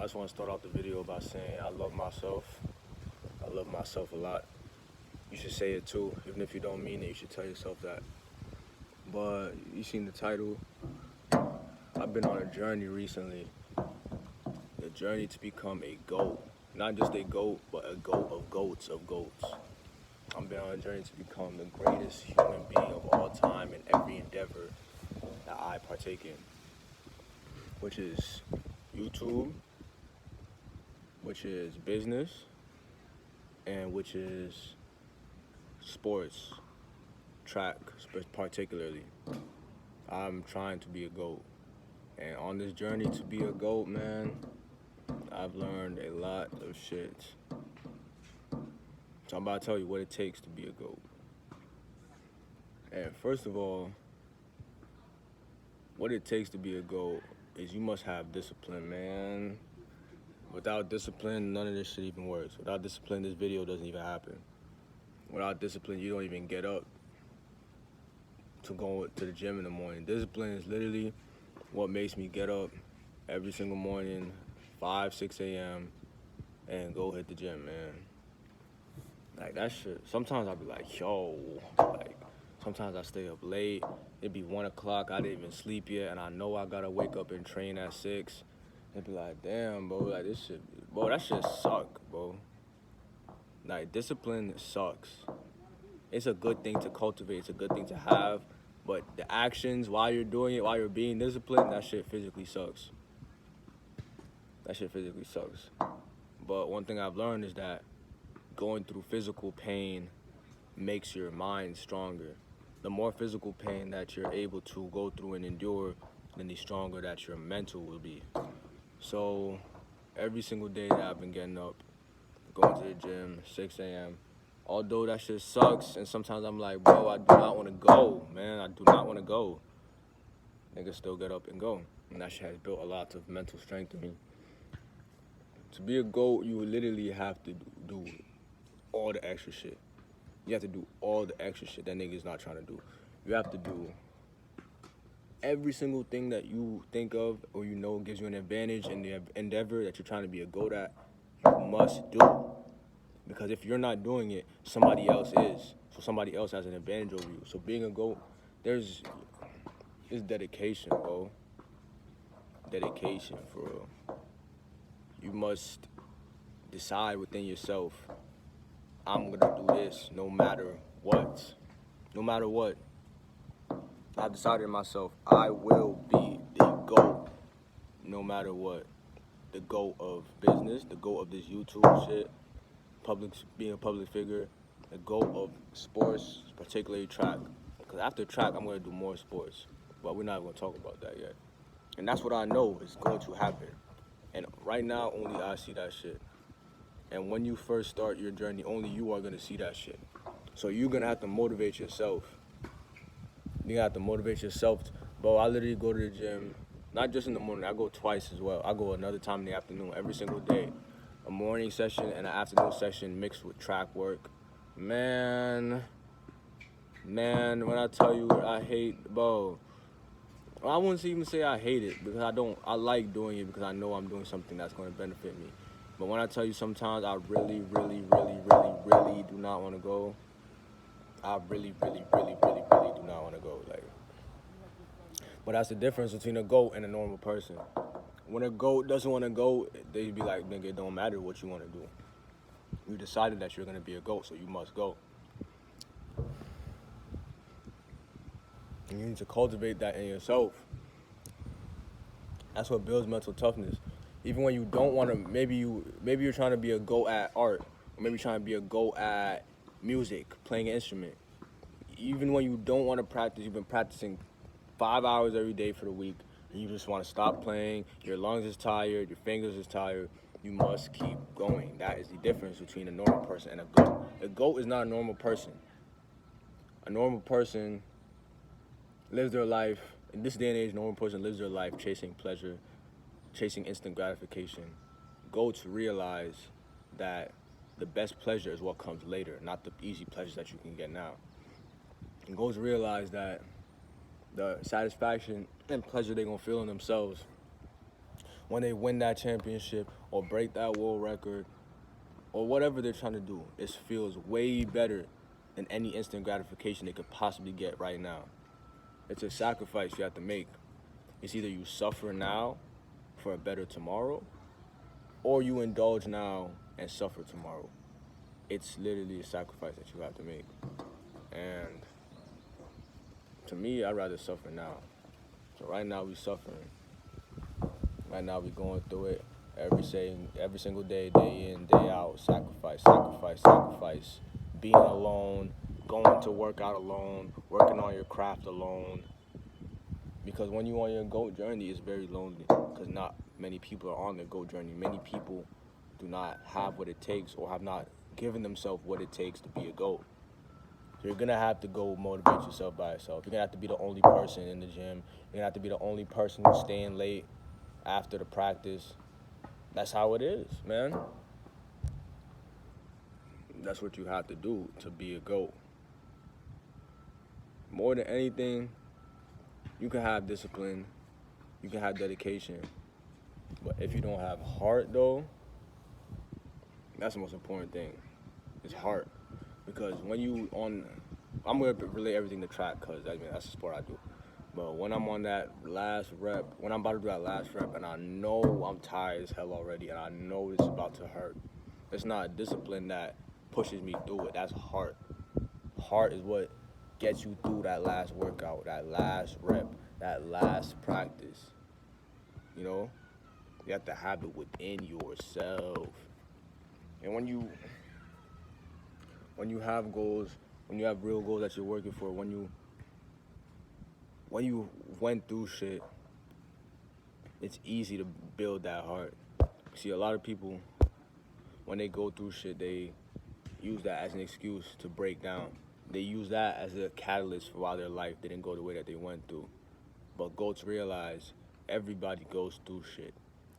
just want to start off the video by saying I love myself. I love myself a lot. You should say it too. Even if you don't mean it, you should tell yourself that. But you seen the title. I've been on a journey recently. The journey to become a GOAT. Not just a GOAT, but a GOAT of GOATs of GOATs. I've been on a journey to become the greatest human being of all time in every endeavor that I partake in. Which is YouTube, which is business, and which is sports, track particularly. I'm trying to be a GOAT. And on this journey to be a GOAT, man, I've learned a lot of shit. So I'm about to tell you what it takes to be a GOAT. And first of all, what it takes to be a GOAT is you must have discipline, man. Without discipline, none of this shit even works. Without discipline, this video doesn't even happen. Without discipline, you don't even get up to go to the gym in the morning. Discipline is literally what makes me get up every single morning, 5, 6 a.m., and go hit the gym, man. Like, that shit, sometimes I'll be like, yo, like, sometimes I stay up late. It'd be 1 o'clock, I didn't even sleep yet, and I know I gotta wake up and train at 6. It'd be like, damn, bro, like, this shit, bro, that shit suck, bro. Like, discipline sucks. It's a good thing to cultivate, it's a good thing to have, but the actions while you're doing it, while you're being disciplined, that shit physically sucks. That shit physically sucks. But one thing I've learned is that going through physical pain makes your mind stronger. The more physical pain that you're able to go through and endure, then the stronger that your mental will be. So every single day that I've been getting up, going to the gym, 6 a.m., although that shit sucks, and sometimes I'm like, bro, I do not want to go, man. I do not want to go. Niggas still get up and go. And that shit has built a lot of mental strength in me. To be a GOAT, you literally have to do all the extra shit. You have to do all the extra shit that niggas not trying to do. You have to do every single thing that you think of or you know gives you an advantage in the endeavor that you're trying to be a GOAT at, you must do. Because if you're not doing it, somebody else is. So somebody else has an advantage over you. So being a GOAT, it's dedication, bro. Dedication, for real. You must decide within yourself, I'm gonna do this no matter what. No matter what. I've decided in myself, I will be the GOAT no matter what. The GOAT of business, the GOAT of this YouTube shit, being a public figure, the GOAT of sports, particularly track. Because after track, I'm gonna do more sports. But we're not gonna talk about that yet. And that's what I know is going to happen. And right now, only I see that shit. And when you first start your journey, only you are gonna see that shit. So you're gonna have to motivate yourself. You have to motivate yourself. Bro, I literally go to the gym, not just in the morning, I go twice as well. I go another time in the afternoon every single day. A morning session and an afternoon session mixed with track work. Man, when I tell you I hate, bro, I wouldn't even say I hate it because I like doing it because I know I'm doing something that's going to benefit me. But when I tell you sometimes I really do not want to go, I really do not want to go. Like, but that's the difference between a GOAT and a normal person. When a GOAT doesn't want to go, they be like, nigga, it don't matter what you want to do. You decided that you're going to be a GOAT, so you must go. And you need to cultivate that in yourself. That's what builds mental toughness. Even when you don't want to, maybe you're trying to be a GOAT at art, or maybe you're trying to be a GOAT at music, playing an instrument. Even when you don't want to practice, you've been practicing 5 hours every day for the week, and you just want to stop playing, your lungs is tired, your fingers is tired, you must keep going. That is the difference between a normal person and a GOAT. A GOAT is not a normal person. A normal person lives their life, in this day and age, a normal person lives their life chasing pleasure, chasing instant gratification. GOATs realize that the best pleasure is what comes later, not the easy pleasures that you can get now. And GOATs realize that the satisfaction and pleasure they're gonna feel in themselves when they win that championship or break that world record or whatever they're trying to do, it feels way better than any instant gratification they could possibly get right now. It's a sacrifice you have to make. It's either you suffer now for a better tomorrow, or you indulge now and suffer tomorrow. It's literally a sacrifice that you have to make. And to me, I'd rather suffer now. So right now we suffering. Right now we going through it every single day, day in, day out. Sacrifice, sacrifice, sacrifice. Being alone, going to work out alone, working on your craft alone. Because when you're on your GOAT journey, it's very lonely. Because not many people are on their GOAT journey. Many people do not have what it takes or have not given themselves what it takes to be a GOAT. So you're gonna have to go motivate yourself by yourself. You're gonna have to be the only person in the gym. You're gonna have to be the only person who's staying late after the practice. That's how it is, man. That's what you have to do to be a GOAT. More than anything, you can have discipline, you can have dedication, but if you don't have heart, though, that's the most important thing. It's heart. Because when you I'm gonna relate everything to track, because I mean that's the sport I do. But when I'm on that last rep, when I'm about to do that last rep, and I know I'm tired as hell already, and I know it's about to hurt, it's not discipline that pushes me through it. That's heart. Heart is what gets you through that last workout, that last rep, that last practice. You know, you have to have it within yourself. And when you have goals, when you have real goals that you're working for, when you went through shit, it's easy to build that heart. See, a lot of people, when they go through shit, they use that as an excuse to break down. They use that as a catalyst for why their life didn't go the way that they went through. But GOATs realize everybody goes through shit.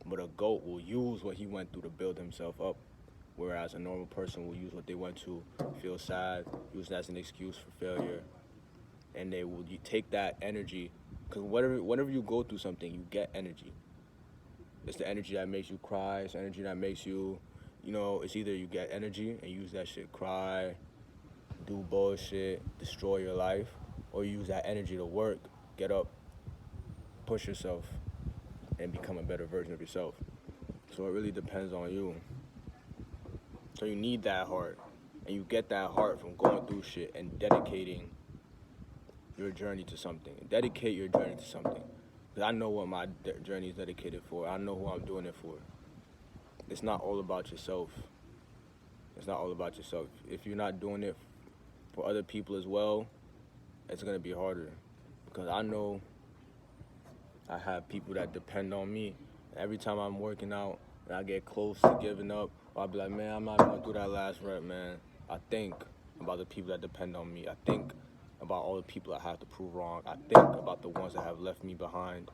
But a GOAT will use what he went through to build himself up. Whereas a normal person will use what they went to, feel sad, use that as an excuse for failure. And they will take that energy, because whenever you go through something, you get energy. It's the energy that makes you cry, it's the energy that makes you, it's either you get energy and use that shit, cry, do bullshit, destroy your life, or you use that energy to work, get up, push yourself, and become a better version of yourself. So it really depends on you. So you need that heart, and you get that heart from going through shit and dedicating your journey to something. Dedicate your journey to something. Because I know what my journey is dedicated for. I know who I'm doing it for. It's not all about yourself. It's not all about yourself. If you're not doing it for other people as well, it's going to be harder. Because I know I have people that depend on me. Every time I'm working out and I get close to giving up, I'll be like, man, I'm not going to do that last rep, man. I think about the people that depend on me. I think about all the people I have to prove wrong. I think about the ones that have left me behind.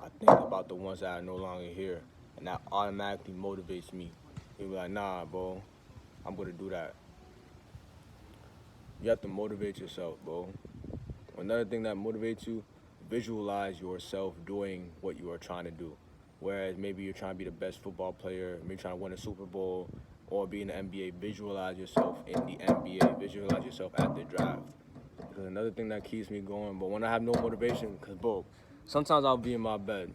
I think about the ones that are no longer here. And that automatically motivates me. You'll be like, nah, bro, I'm going to do that. You have to motivate yourself, bro. Another thing that motivates you, visualize yourself doing what you are trying to do. Whereas maybe you're trying to be the best football player, maybe trying to win a Super Bowl, or be in the NBA, visualize yourself in the NBA, visualize yourself at the draft. Because another thing that keeps me going, but when I have no motivation, because, bro, sometimes I'll be in my bed,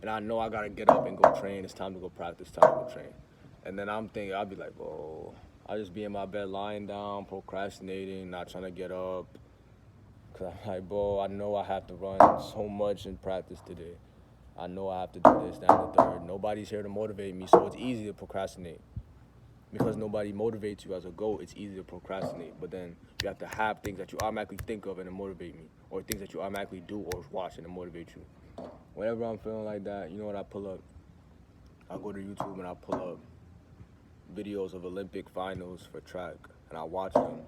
and I know I got to get up and go train, it's time to go practice, time to go train. And then I'm thinking, I'll be like, bro, I'll just be in my bed lying down, procrastinating, not trying to get up. Because I'm like, bro, I know I have to run so much in practice today. I know I have to do this, that, and the third. Nobody's here to motivate me, so it's easy to procrastinate. Because nobody motivates you as a GOAT, it's easy to procrastinate. But then you have to have things that you automatically think of and it motivate me. Or things that you automatically do or watch and it motivate you. Whenever I'm feeling like that, you know what I pull up? I'll go to YouTube and I'll pull up videos of Olympic finals for track. And I watch them.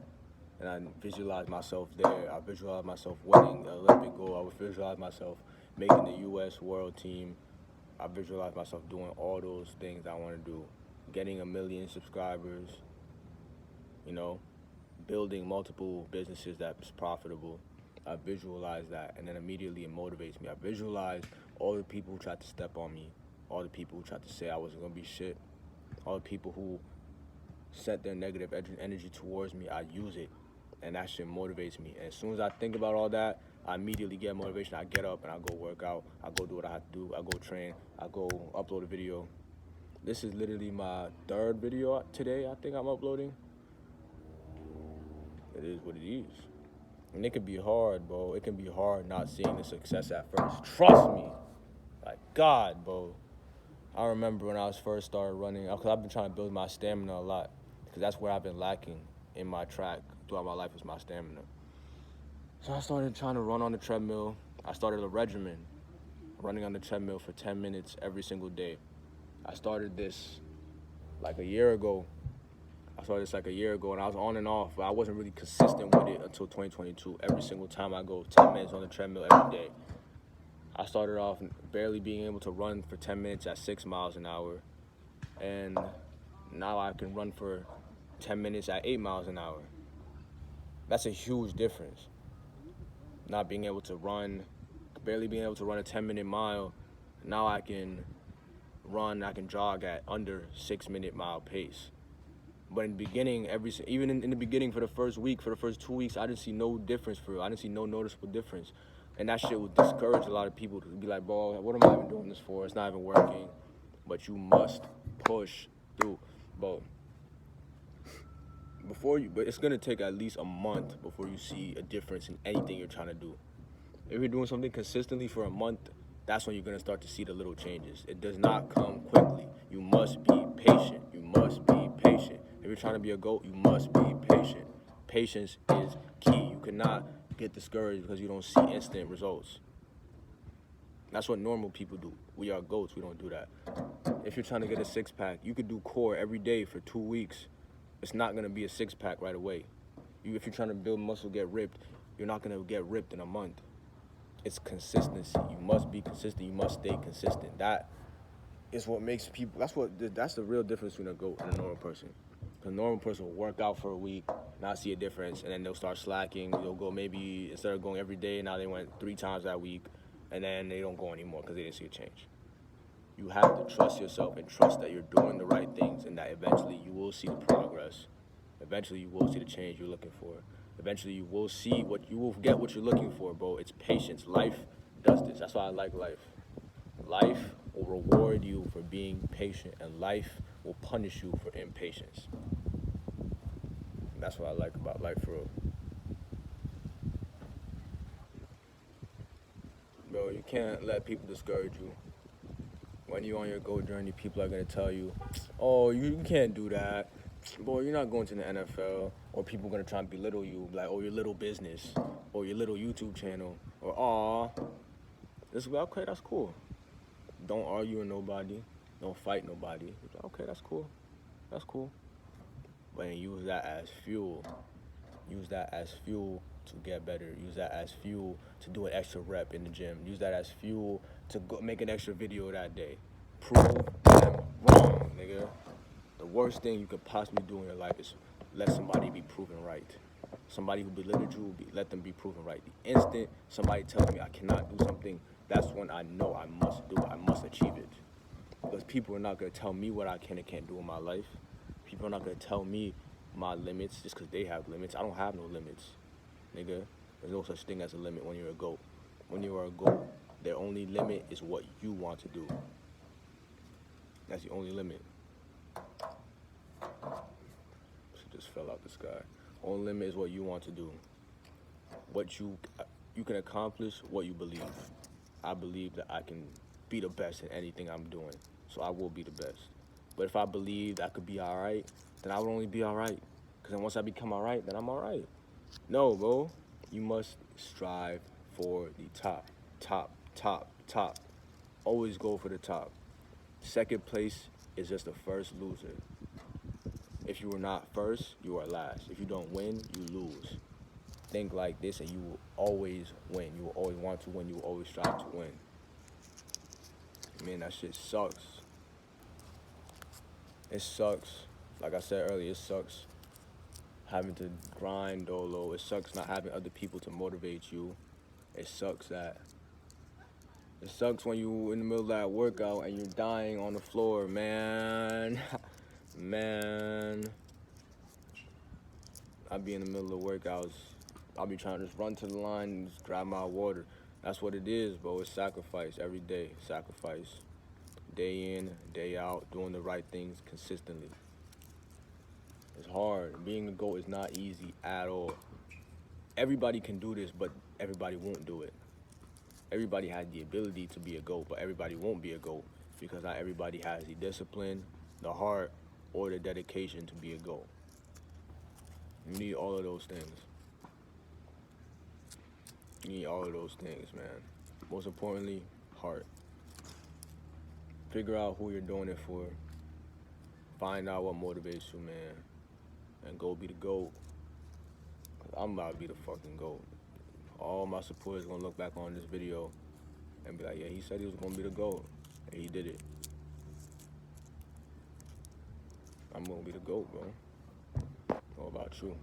And I visualize myself there. I visualize myself winning the Olympic gold. I would visualize myself making the U.S. world team. I visualize myself doing all those things I want to do. Getting 1 million subscribers, building multiple businesses that's profitable. I visualize that, and then immediately it motivates me. I visualize all the people who tried to step on me, all the people who tried to say I wasn't gonna be shit, all the people who sent their negative energy towards me, I use it, and that shit motivates me. And as soon as I think about all that, I immediately get motivation. I get up and I go work out. I go do what I have to do. I go train. I go upload a video. This is literally my 3rd video today, I think I'm uploading. It is what it is. And it can be hard, bro. It can be hard not seeing the success at first. Trust me. Like, God, bro. I remember when I was first started running, because I've been trying to build my stamina a lot, because that's where I've been lacking in my track throughout my life is my stamina. So I started trying to run on the treadmill. I started a regimen, running on the treadmill for 10 minutes every single day. I started this like a year ago. And I was on and off, but I wasn't really consistent with it until 2022. Every single time I go 10 minutes on the treadmill every day. I started off barely being able to run for 10 minutes at 6 miles an hour. And now I can run for 10 minutes at 8 miles an hour. That's a huge difference. Not being able to run, barely being able to run a 10-minute mile. Now I can jog at under 6-minute mile pace. But in the beginning, even in the beginning for the first week, for the first 2 weeks, I didn't see no difference for real. I didn't see no noticeable difference. And that shit would discourage a lot of people to be like, bro, what am I even doing this for? It's not even working. But you must push through. But it's gonna take at least a month before you see a difference in anything you're trying to do. If you're doing something consistently for a month, that's when you're gonna start to see the little changes. It does not come quickly. You must be patient. You must be patient. If you're trying to be a GOAT, you must be patient. Patience is key. You cannot get discouraged because you don't see instant results. That's what normal people do. We are GOATs. We don't do that. If you're trying to get a 6-pack, you could do core every day for 2 weeks. It's not going to be a 6-pack right away. If you're trying to build muscle, get ripped, you're not going to get ripped in a month. It's consistency. You must be consistent. You must stay consistent. That is what makes people, that's the real difference between a GOAT and a normal person. A normal person will work out for a week, not see a difference, and then they'll start slacking. They'll go maybe, instead of going every day, now they went 3 times that week, and then they don't go anymore because they didn't see a change. You have to trust yourself and trust that you're doing the right things and that eventually you will see the progress. Eventually you will see the change you're looking for. Eventually you will get what you're looking for, bro. It's patience. Life does this. That's why I like life. Life will reward you for being patient, and life will punish you for impatience. That's what I like about life, for real. Bro, you can't let people discourage you. When you're on your GOAT journey, people are going to tell you, oh, you can't do that. Boy, you're not going to the NFL. Or people are going to try and belittle you, like, oh, your little business, or your little YouTube channel, or, aw, this is, okay, that's cool. Don't argue with nobody. Don't fight nobody. Okay, that's cool. That's cool. But use that as fuel. Use that as fuel to get better. Use that as fuel to do an extra rep in the gym. Use that as fuel to go make an extra video that day. Prove them wrong, nigga. The worst thing you could possibly do in your life is let somebody be proven right. Somebody who belittled you, let them be proven right. The instant somebody tells me I cannot do something, that's when I know I must do it. I must achieve it. Because people are not going to tell me what I can and can't do in my life. People are not going to tell me my limits just because they have limits. I don't have no limits, nigga. There's no such thing as a limit when you're a GOAT. When you are a GOAT, their only limit is what you want to do. That's the only limit. She just fell out the sky. Only limit is what you want to do. What you can accomplish what you believe. I believe that I can be the best in anything I'm doing, so I will be the best. But if I believed I could be all right, then I would only be all right. Because then once I become all right, then I'm all right. No, bro. You must strive for the top, top, top, top. Always go for the top. Second place is just the first loser. If you are not first, you are last. If you don't win, you lose. Think like this and you will always win. You will always want to win. You will always strive to win. Man, that shit sucks. It sucks. Like I said earlier, it sucks having to grind dolo. It sucks not having other people to motivate you. It sucks that It sucks when you in the middle of that workout and you're dying on the floor, man. Man. I be in the middle of workouts. I'll be trying to just run to the line and just grab my water. That's what it is, bro. It's sacrifice every day. Sacrifice. Day in, day out, doing the right things consistently. It's hard. Being a GOAT is not easy at all. Everybody can do this, but everybody won't do it. Everybody has the ability to be a GOAT, but everybody won't be a GOAT because not everybody has the discipline, the heart, or the dedication to be a GOAT. You need all of those things. You need all of those things, man. Most importantly, heart. Figure out who you're doing it for. Find out what motivates you, man. And go be the GOAT. 'Cause I'm about to be the fucking GOAT. All my supporters gonna look back on this video and be like, yeah, he said he was gonna be the GOAT. And he did it. I'm gonna be the GOAT, bro. What about you?